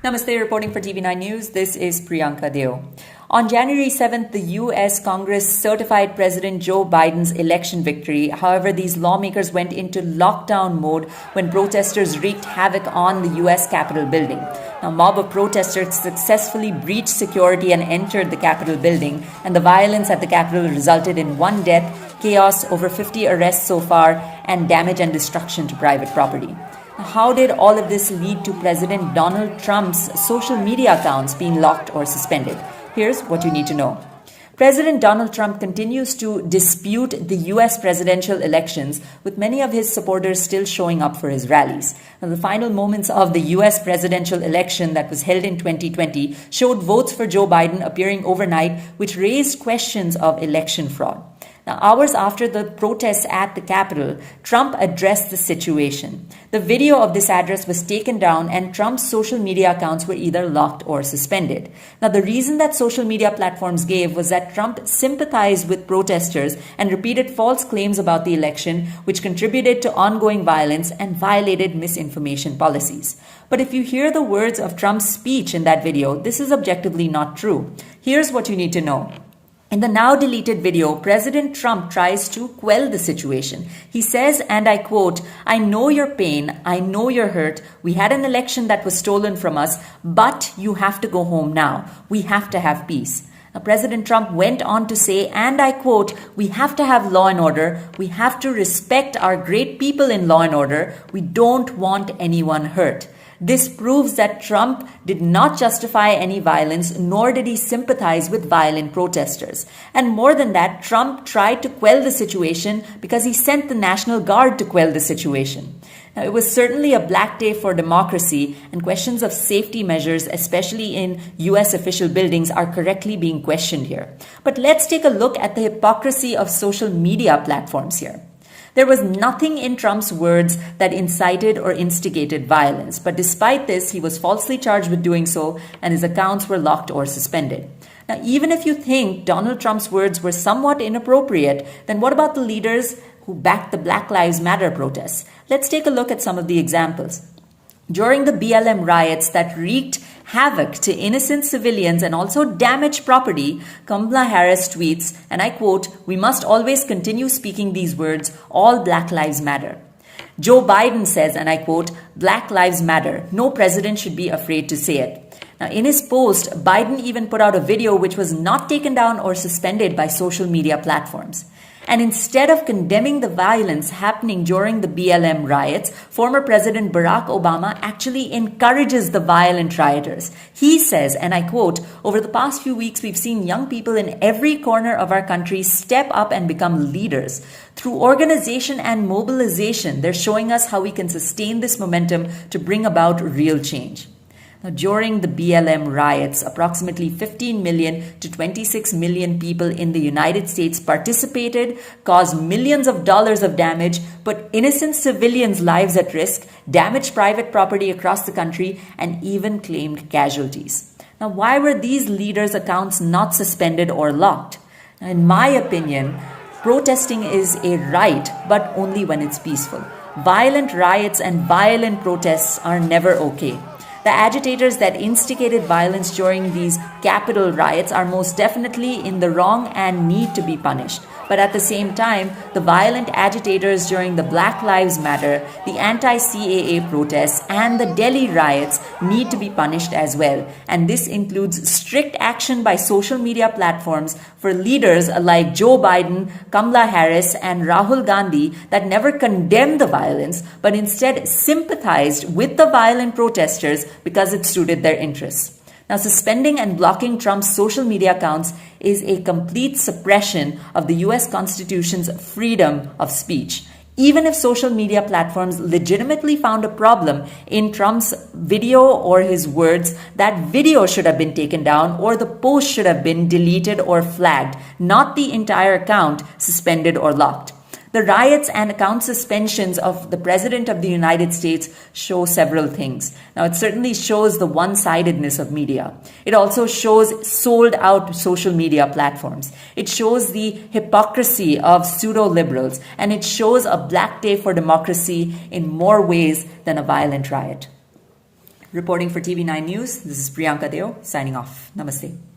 Namaste, reporting for TV9 News. This is Priyanka Deo. On January 7th, the U.S. Congress certified President Joe Biden's election victory. However, these lawmakers went into lockdown mode when protesters wreaked havoc on the U.S. Capitol building. A mob of protesters successfully breached security and entered the Capitol building, and the violence at the Capitol resulted in one death, chaos, over 50 arrests so far, and damage and destruction to private property. How did all of this lead to President Donald Trump's social media accounts being locked or suspended? Here's what you need to know. President Donald Trump continues to dispute the U.S. presidential elections, with many of his supporters still showing up for his rallies. Now, the final moments of the U.S. presidential election that was held in 2020 showed votes for Joe Biden appearing overnight, which raised questions of election fraud. Now, hours after the protests at the Capitol, Trump addressed the situation. The video of this address was taken down, and Trump's social media accounts were either locked or suspended. Now, the reason that social media platforms gave was that Trump sympathized with protesters and repeated false claims about the election, which contributed to ongoing violence and violated misinformation policies. But if you hear the words of Trump's speech in that video, this is objectively not true. Here's what you need to know. In the now deleted video, President Trump tries to quell the situation. He says, and I quote, "I know your pain, I know your hurt. We had an election that was stolen from us, but you have to go home now. We have to have peace." Now, President Trump went on to say, and I quote, "We have to have law and order. We have to respect our great people in law and order. We don't want anyone hurt." This proves that Trump did not justify any violence, nor did he sympathize with violent protesters. And more than that, Trump tried to quell the situation because he sent the National Guard to quell the situation. Now, it was certainly a black day for democracy, and questions of safety measures, especially in U.S. official buildings, are correctly being questioned here. But let's take a look at the hypocrisy of social media platforms here. There was nothing in Trump's words that incited or instigated violence, but despite this, he was falsely charged with doing so, and his accounts were locked or suspended. Now, even if you think Donald Trump's words were somewhat inappropriate, then what about the leaders who backed the Black Lives Matter protests? Let's take a look at some of the examples. During the BLM riots that wreaked havoc to innocent civilians and also damaged property, Kamala Harris tweets, and I quote, "We must always continue speaking these words, all Black Lives Matter." Joe Biden says, and I quote, "Black Lives Matter. No president should be afraid to say it." Now, in his post, Biden even put out a video which was not taken down or suspended by social media platforms. And instead of condemning the violence happening during the BLM riots, former President Barack Obama actually encourages the violent rioters. He says, and I quote, "Over the past few weeks, we've seen young people in every corner of our country step up and become leaders. Through organization and mobilization, they're showing us how we can sustain this momentum to bring about real change." Now, during the BLM riots, approximately 15 million to 26 million people in the United States participated, caused millions of dollars of damage, put innocent civilians' lives at risk, damaged private property across the country, and even claimed casualties. Now, why were these leaders' accounts not suspended or locked? Now, in my opinion, protesting is a right, but only when it's peaceful. Violent riots and violent protests are never okay. The agitators that instigated violence during these Capitol riots are most definitely in the wrong and need to be punished. But at the same time, the violent agitators during the Black Lives Matter, the anti-CAA protests, and the Delhi riots need to be punished as well. And this includes strict action by social media platforms for leaders like Joe Biden, Kamala Harris, and Rahul Gandhi that never condemned the violence, but instead sympathized with the violent protesters because it suited their interests. Now, suspending and blocking Trump's social media accounts is a complete suppression of the US Constitution's freedom of speech. Even if social media platforms legitimately found a problem in Trump's video or his words, that video should have been taken down or the post should have been deleted or flagged, not the entire account suspended or locked. The riots and account suspensions of the President of the United States show several things. Now, it certainly shows the one-sidedness of media. It also shows sold-out social media platforms. It shows the hypocrisy of pseudo-liberals, and it shows a black day for democracy in more ways than a violent riot. Reporting for TV9 News, this is Priyanka Deo signing off. Namaste.